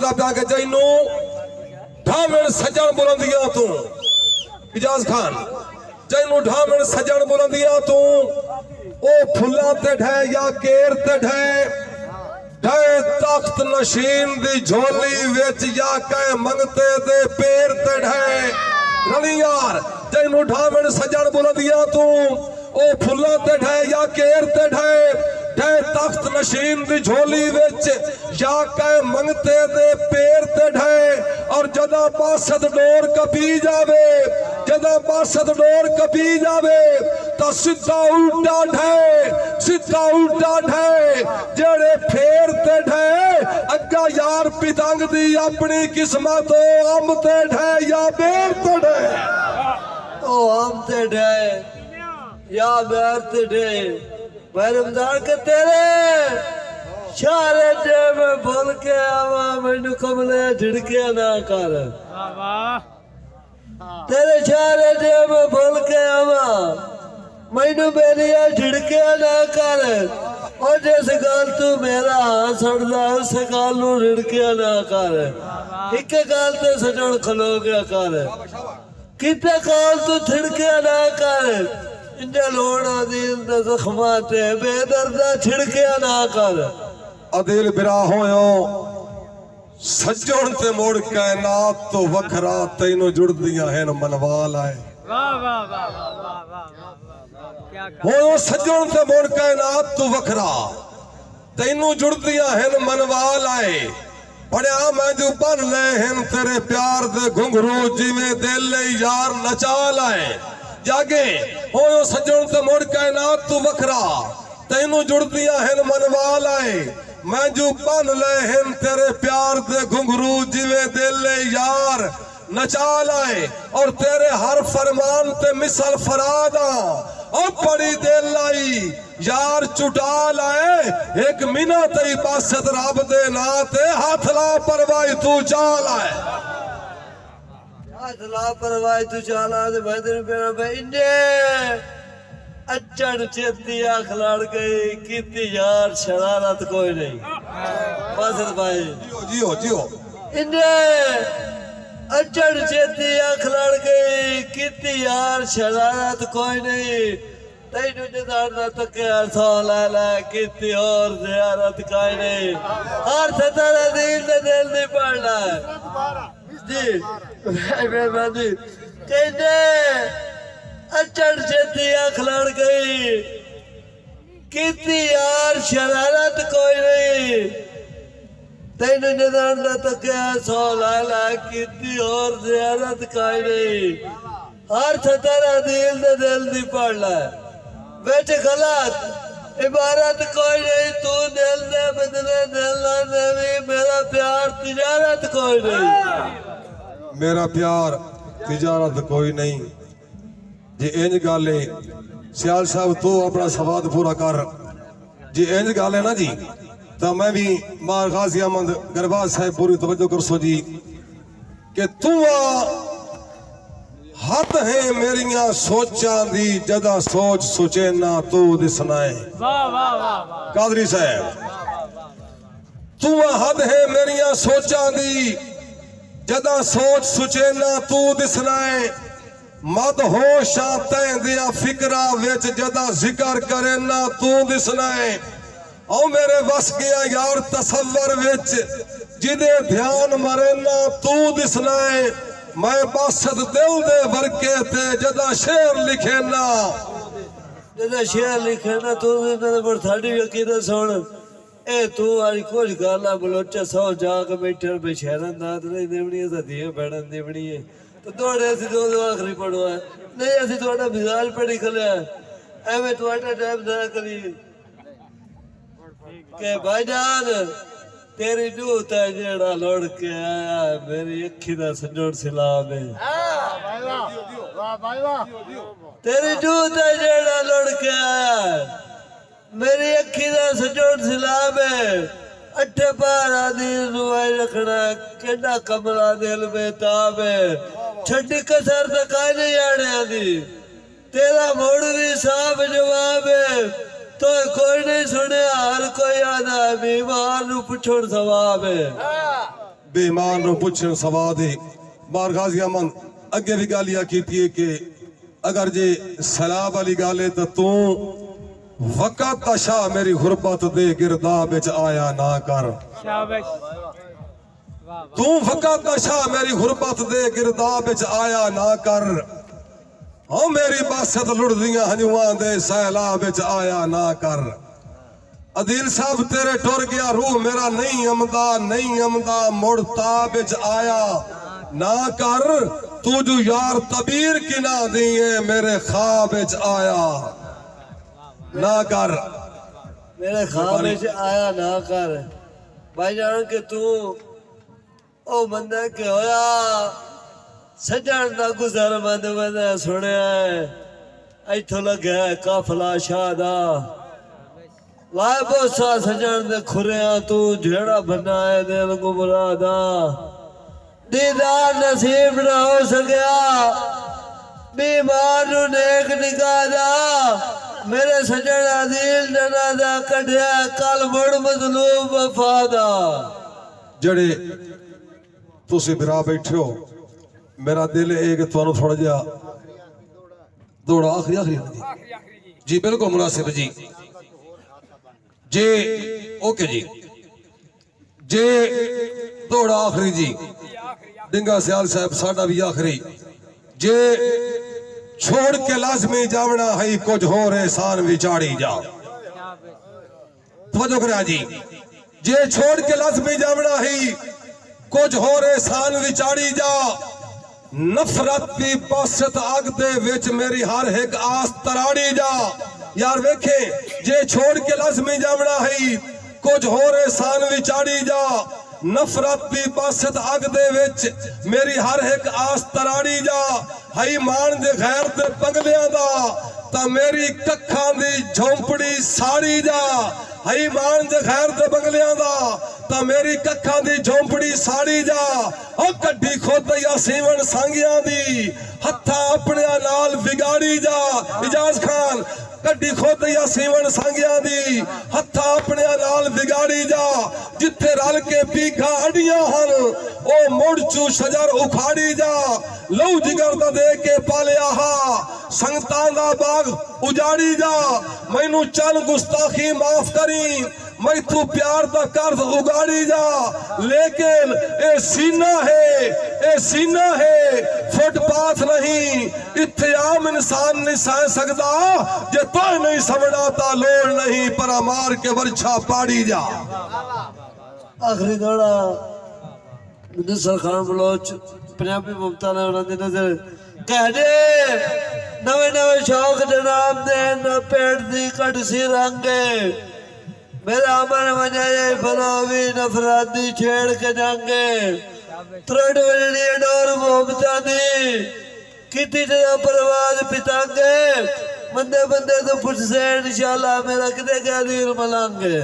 करता पिया कि जैनू ढावण सजन बुलंदियां तू इजाज खान जैनू ढावण सजन बुलंदियां तू ओ फुल्लां ते ढै या केर ते ढै ढै तख्त नशीन दी झोली विच या कह मंगते दे पैर ते ढै रली यार जैनू ढावण सजन बुलंदियां तू ओ फुल्लां ते ढै या केर ते ढै ढै तख्त नशीन दी झोली विच या कह मंगते दे पैर ते ढै और जदा बासत डोर कपी जावे जदा बासत डोर कपी जावे तो सीधा उल्टा ढै जेड़े फेर ते ढै अग्गा यार पितंग दी अपनी किस्मत ओ अम ते ढै या बेर ते ढै ओ अम ते ढै या बेर ते ढै मैं रमजान के तेरे शारे दे में बोल के आवा मैनू कमले झिड़के ना कर तेरे शारे दे में बोल के आवा मैनू मेरी झिड़के ना कर और जिस गाल तू मेरा सड़दा उस गाल नू झिड़के ना कर एक गाल ते सजन खलो गया कर किते गाल तू झिड़के ना कर इंदे लोड़ा दिल दे जख्मा ते बेदर्दा छिड़के ना कर अदिल बिरा होयो सजन ते मोड़ कायनात तो वखरा तैनू जुड़दियां हैं मनवाल आए वाह वाह वाह वाह वाह होयो सजन ते मोड़ कायनात तो वखरा तैनू जुड़दियां हैं मनवाल आए पढ़िया मैं जो बन ले हैं तेरे प्यार दे घुंघरू जिवें दिल यार नचा लाए जागे होयो सजन ते मोड़ कायनात तू वखरा तैनू जुड़दियां हैं मनवाल आए मैं जो बन ले हैं तेरे प्यार दे घुंघरू जिवें दिल यार नचा लाए और तेरे हर फरमान ते मिसल फरादा और बड़ी दिल लाई यार चुटा लाए एक मिना तेरी बासत रब दे ना ते हाथ ला परवाई तू चा लाए हाथ ला परवाई तू चाला दे बदर मेरा बेइने अचड़ चेती आंख लड़ गई कीती यार शरारत कोई नहीं बासत भाई जियो जियो इने अचड़ चेती आंख लड़ गई कीती यार शरारत कोई नहीं तैनू जदार तो क्या सौ ला कीती और जियारत कोई नहीं और सतारा दिल नहीं पड़ना जी मेहरबानी कहने अचड़ चेती आंख लड़ गई कीती यार शरारत कोई नहीं तेन निदान तो क्या सौ ला कीती और जियारत कोई नहीं हर सतारा दिल दी पड़ना बेच गलत इबारत कोई नहीं तू दिल दे बदले दिल ना देवी मेरा प्यार तिजारत कोई नहीं मेरा प्यार तिजारत कोई नहीं जे इंज गल है सियाल साहब तू अपना सवाद पूरा कर जे इंज गल है ना जी तो मैं भी मार गाजी अहमद गरबाज साहब पूरी तवज्जो कर सो जी कि तू हद है मेरिया सोचा दी जदा सोच सोचे ना तू दिसनाए कादरी साहब तू हद है मेरिया सोचा दी जदा सोच सोचे ना तू दिसनाए मद होशा तैंदिया फिकरा विच जदा जिक्र करे ना तू दिसनाए ओ मेरे वस गया यार तसव्वुर विच जिदे ध्यान मरे ना तू दिसनाए मैं बासत दिल दे वर्के ते जदा शेर लिखे ना जदा शेर लिखे ना तू पर साडी अकीदत सुन ए तू आज कुछ गाला बलोचा सौ जाग बैठे बेशहरन दात नहीं देवनी है दिए बैठन देवनी है तो दौड़े ऐसी दो आखिरी पढ़ो है नहीं ऐसी थोड़ा मिजाज पढ़ी खले एवं थोड़ा टाइम जरा करी के भाईजान तेरी दूत है जेड़ा लौट के आया मेरी अखी दा संजोड़ सलाम है तेरी दूत है जेड़ा लौट के आया मेरी अखी दा संजोड़ सलाम है अठे पारा दिल रुवाई रखना केड़ा कमरा दिल बेताब है छड़ी कसर तकाई नहीं आने आदि तेरा मोड़ भी साफ जवाब है तो कोई नहीं सुने हर कोई आना बीमार नु पुछड़ सवाब है बेईमान नु पुछन सवाद है बार गाजी अमन अगे भी गालियां की है कि अगर जे सलाब वाली गाले तो तू वक़्त शाह मेरी गुरबत दे गिरदा बिच आया ना कर शाबाश वाह तू वक़्त शाह मेरी गुरबत दे गिरदा बिच आया ना कर हाँ मेरी बासत लुढ़दियां हंजुआं दे सैलाब बिच आया ना कर अदील साहब तेरे टुर गया रूह मेरा नहीं अमदा मुड़ता बिच आया ना कर तू जो यार तबीर की ना दिए मेरे ख्वाब बिच आया ना कर मेरे ख्वाब में आया ना कर भाई जान के तू ओ बंदा के होया सजन दा गुजर मंद बंदा सुनिया इथों लगा काफला शाह दा लाए बोसा सजन दे खुरिया तू जेड़ा बना है दिल को मुरादा दीदार नसीब ना हो सकिया बीमार नू नेक निगाह दा मेरे सजन अदील जना दा कढ़िया कल मुड़ मजलूम वफादा जड़े तुसी बिरा बैठे हो मेरा दिल है कि तुहानू थोड़ा जिहा दौड़ा आखिरी जी बिल्कुल मुनासिब जी जे ओके जी जे दौड़ा आखिरी जी डिंगा सियाल साहब साडा भी आखिरी जे छोड़ के लाजमी जावना है कुछ हो एहसान विचाड़ी जा तवज्जो करा जी जे छोड़ के लाजमी जावना है कुछ हो एहसान विचाड़ी जा नफरत की बासत अग दे विच मेरी हर एक आस तराड़ी जा यार वेखे जे छोड़ के लाजमी जावना है कुछ हो एहसान विचाड़ी जा नफरत की बासत अग दे विच मेरी हर एक आस तराड़ी जा हई मान दे गैर दे पंगलियां दा ता मेरी कखां दी झोंपड़ी साड़ी जा हई मान दे गैर दे बंगलियां दा ता मेरी कखां दी झोंपड़ी साड़ी जा ओ कड्डी खोदया सीवन सांगियां दी हत्था अपने नाल बिगाड़ी जा इजाज खान कड्डी खोदया सीवन सांगियां दी हत्था अपने नाल बिगाड़ी जा जिथे रल के पीघा अड़ियां हन ओ मुड़चू शजर उखाड़ी जा लहू जिगर दा दे के पालिया हा संगतां दा बाग उजाड़ी जा मैनू चल गुस्ताखी माफ करी मैं तू प्यार दा कर्ज उगाड़ी जा लेकिन ए सीना है फुटपाथ नहीं इत्थे आम इंसान नहीं सह सकदा जे तो नहीं समझना ता लोड़ नहीं पर मार के वर्छा पाड़ी जा आखिरी दौड़ा नसर खान बलोच पंजाबी मुफ्ता ने उन्होंने नजर कह दे नवे नवे शौक जनाब दे न पेट दी कट सी रंगे मेरा अमन वजाए फलावी नफरत दी छेड़ के जांगे त्रोड़ वजनी डोर मोहब्बता दी किती जगह परवाज पितांगे बंदे बंदे तो पुछ से इंशाल्लाह मेरा किते क्या दीर मलांगे